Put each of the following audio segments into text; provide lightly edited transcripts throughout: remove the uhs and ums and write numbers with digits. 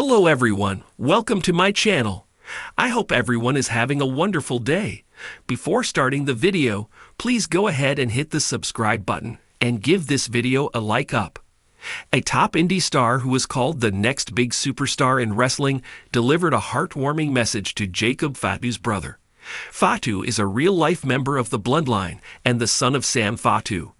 Hello everyone, welcome to my channel. I hope everyone is having a wonderful day. Before starting the video, please go ahead and hit the subscribe button and give this video a like up. A top indie star who is called the next big superstar in wrestling delivered a heartwarming message to Jacob Fatu's brother. Fatu is a real-life member of the bloodline and the son of Sam Fatu,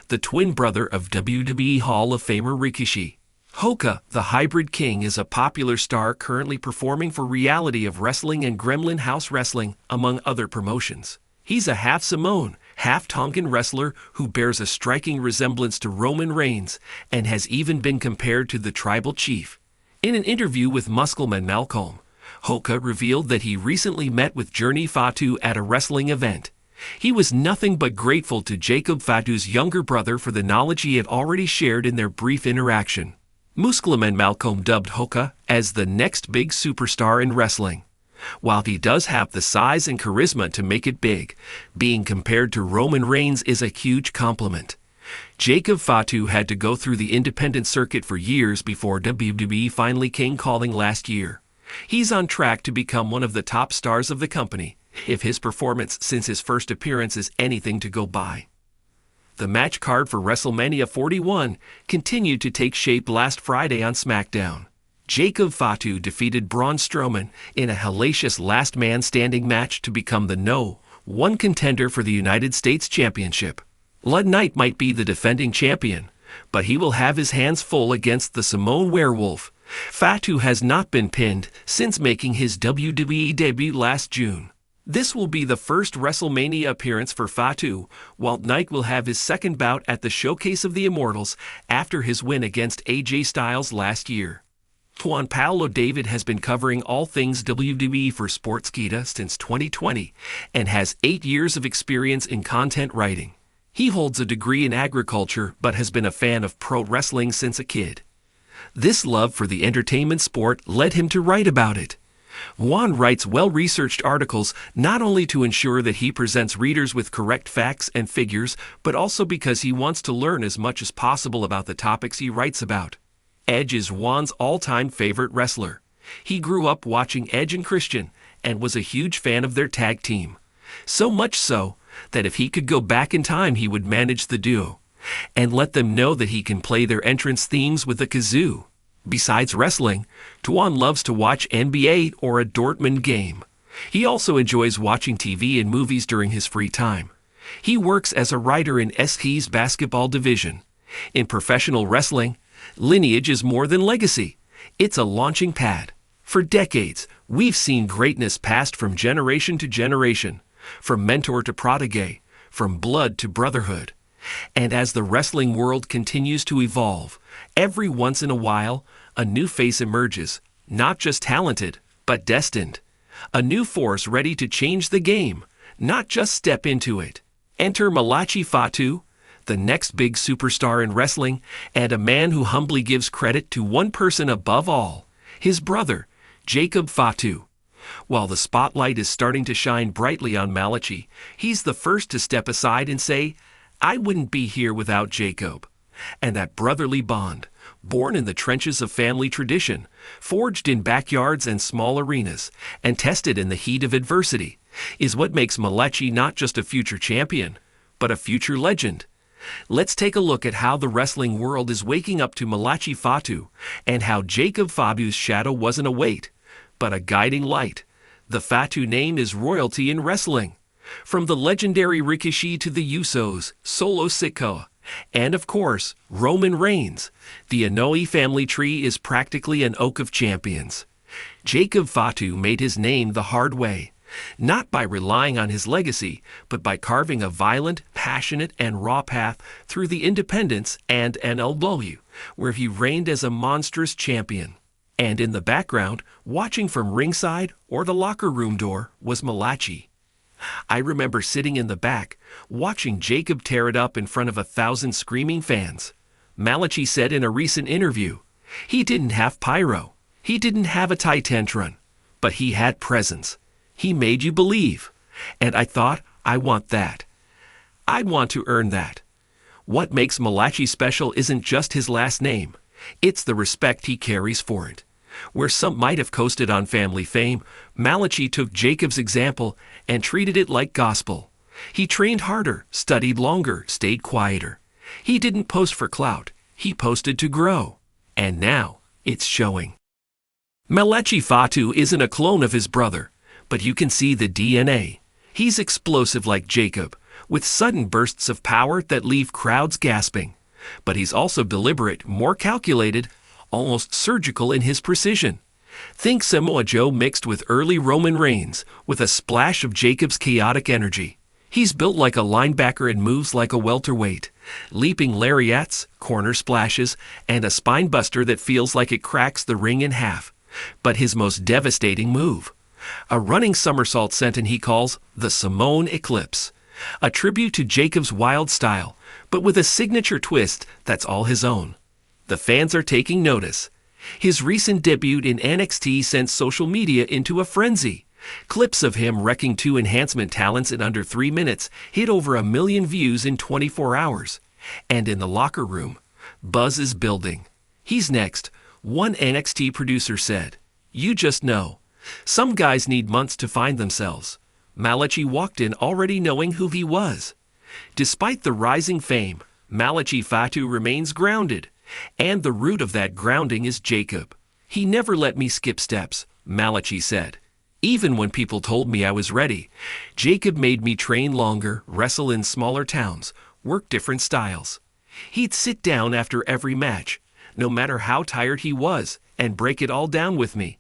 the twin brother of WWE Hall of Famer Rikishi. Hoka, the Hybrid King, is a popular star currently performing for Reality of Wrestling and Gremlin House Wrestling, among other promotions. He's a half Samoan, half Tongan wrestler who bears a striking resemblance to Roman Reigns and has even been compared to the tribal chief. In an interview with Muscleman Malcolm, Hoka revealed that he recently met with Journey Fatu at a wrestling event. He was nothing but grateful to Jacob Fatu's younger brother for the knowledge he had already shared in their brief interaction. Muscleman Malcolm dubbed Hoka as the next big superstar in wrestling. While he does have the size and charisma to make it big, being compared to Roman Reigns is a huge compliment. Jacob Fatu had to go through the independent circuit for years before WWE finally came calling last year. He's on track to become one of the top stars of the company, if his performance since his first appearance is anything to go by. The match card for WrestleMania 41 continued to take shape last Friday on SmackDown. Jacob Fatu defeated Braun Strowman in a hellacious last man standing match to become the No. 1 contender for the United States Championship. Lud Knight might be the defending champion, but he will have his hands full against the Samoan Werewolf. Fatu has not been pinned since making his WWE debut last June. This will be the first WrestleMania appearance for Fatu, while Knight will have his second bout at the Showcase of the Immortals after his win against AJ Styles last year. Juan Paulo David has been covering all things WWE for Sportskeeda since 2020 and has 8 years of experience in content writing. He holds a degree in agriculture but has been a fan of pro wrestling since a kid. This love for the entertainment sport led him to write about it. Juan writes well-researched articles not only to ensure that he presents readers with correct facts and figures, but also because he wants to learn as much as possible about the topics he writes about. Edge is Juan's all-time favorite wrestler. He grew up watching Edge and Christian and was a huge fan of their tag team. So much so that if he could go back in time, he would manage the duo and let them know that he can play their entrance themes with a kazoo. Besides wrestling, Juan loves to watch NBA or a Dortmund game. He also enjoys watching TV and movies during his free time. He works as a writer in SK's basketball division. In professional wrestling, lineage is more than legacy. It's a launching pad. For decades, we've seen greatness passed from generation to generation, from mentor to protégé, from blood to brotherhood. And as the wrestling world continues to evolve, every once in a while, a new face emerges, not just talented, but destined. A new force ready to change the game, not just step into it. Enter Malachi Fatu, the next big superstar in wrestling, and a man who humbly gives credit to one person above all, his brother, Jacob Fatu. While the spotlight is starting to shine brightly on Malachi, he's the first to step aside and say, "I wouldn't be here without Jacob." And that brotherly bond, born in the trenches of family tradition, forged in backyards and small arenas, and tested in the heat of adversity, is what makes Malachi not just a future champion, but a future legend. Let's take a look at how the wrestling world is waking up to Malachi Fatu, and how Jacob Fatu's shadow wasn't a weight, but a guiding light. The Fatu name is royalty in wrestling. From the legendary Rikishi to the Usos, Solo Sikoa, and of course, Roman Reigns, the Inoue family tree is practically an oak of champions. Jacob Fatu made his name the hard way, not by relying on his legacy, but by carving a violent, passionate, and raw path through the independents and NLW, where he reigned as a monstrous champion. And in the background, watching from ringside or the locker room door, was Malachi. I remember sitting in the back, watching Jacob tear it up in front of 1,000 screaming fans. Malachi said in a recent interview, he didn't have pyro, he didn't have a Titantron, but he had presence. He made you believe. And I thought, I want that. I want to earn that. What makes Malachi special isn't just his last name, it's the respect he carries for it. Where some might have coasted on family fame, Malachi took Jacob's example and treated it like gospel. He trained harder, studied longer, stayed quieter. He didn't post for clout. He posted to grow. And now, it's showing. Malachi Fatu isn't a clone of his brother, but you can see the DNA. He's explosive like Jacob, with sudden bursts of power that leave crowds gasping. But he's also deliberate, more calculated, almost surgical in his precision. Think Samoa Joe mixed with early Roman Reigns, with a splash of Jacob's chaotic energy. He's built like a linebacker and moves like a welterweight, leaping lariats, corner splashes, and a spine buster that feels like it cracks the ring in half. But his most devastating move, a running somersault senton he calls the Samoan Eclipse, a tribute to Jacob's wild style, but with a signature twist that's all his own. The fans are taking notice. His recent debut in NXT sent social media into a frenzy. Clips of him wrecking 2 enhancement talents in under 3 minutes hit over 1 million views in 24 hours. And in the locker room, buzz is building. He's next, one NXT producer said. You just know. Some guys need months to find themselves. Malachi walked in already knowing who he was. Despite the rising fame, Malachi Fatu remains grounded. And the root of that grounding is Jacob. He never let me skip steps, Malachi said. Even when people told me I was ready, Jacob made me train longer, wrestle in smaller towns, work different styles. He'd sit down after every match, no matter how tired he was, and break it all down with me.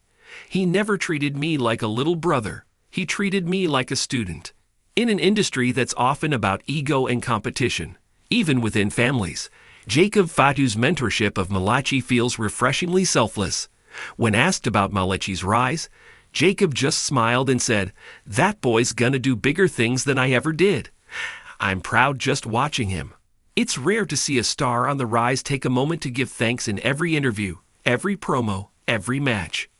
He never treated me like a little brother. He treated me like a student. In an industry that's often about ego and competition, even within families, Jacob Fatu's mentorship of Malachi feels refreshingly selfless. When asked about Malachi's rise, Jacob just smiled and said, "That boy's gonna do bigger things than I ever did. I'm proud just watching him." It's rare to see a star on the rise take a moment to give thanks in every interview, every promo, every match.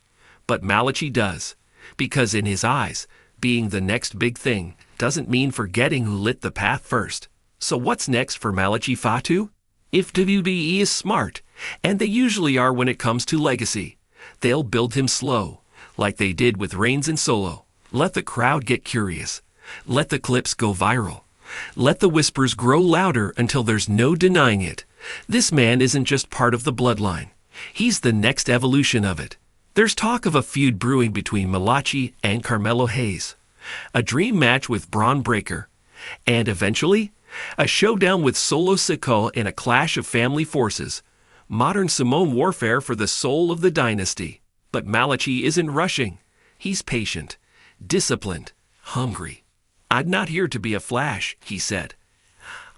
But Malachi does, because in his eyes, being the next big thing doesn't mean forgetting who lit the path first. So what's next for Malachi Fatu? If WWE is smart, and they usually are when it comes to legacy, they'll build him slow, like they did with Reigns and Solo. Let the crowd get curious. Let the clips go viral. Let the whispers grow louder until there's no denying it. This man isn't just part of the bloodline. He's the next evolution of it. There's talk of a feud brewing between Malachi and Carmelo Hayes, a dream match with Braun Breaker, and eventually, a showdown with Solo Sikoa in a clash of family forces. Modern Samoan warfare for the soul of the dynasty. But Malachi isn't rushing. He's patient, disciplined, hungry. "I'm not here to be a flash," he said.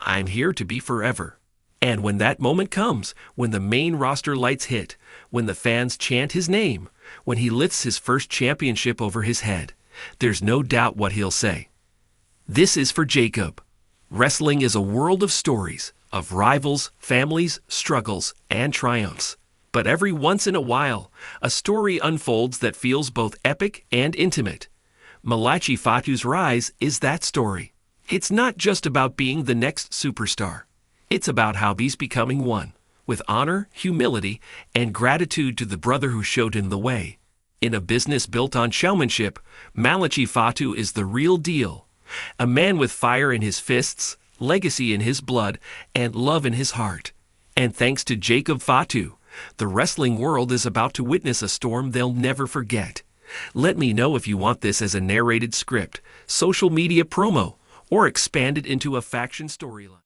"I'm here to be forever." And when that moment comes, when the main roster lights hit, when the fans chant his name, when he lifts his first championship over his head, there's no doubt what he'll say. This is for Jacob. Wrestling is a world of stories, of rivals, families, struggles, and triumphs. But every once in a while, a story unfolds that feels both epic and intimate. Malachi Fatu's rise is that story. It's not just about being the next superstar. It's about how he's becoming one, with honor, humility, and gratitude to the brother who showed him the way. In a business built on showmanship, Malachi Fatu is the real deal. A man with fire in his fists, legacy in his blood, and love in his heart. And thanks to Jacob Fatu, the wrestling world is about to witness a storm they'll never forget. Let me know if you want this as a narrated script, social media promo, or expanded into a faction storyline.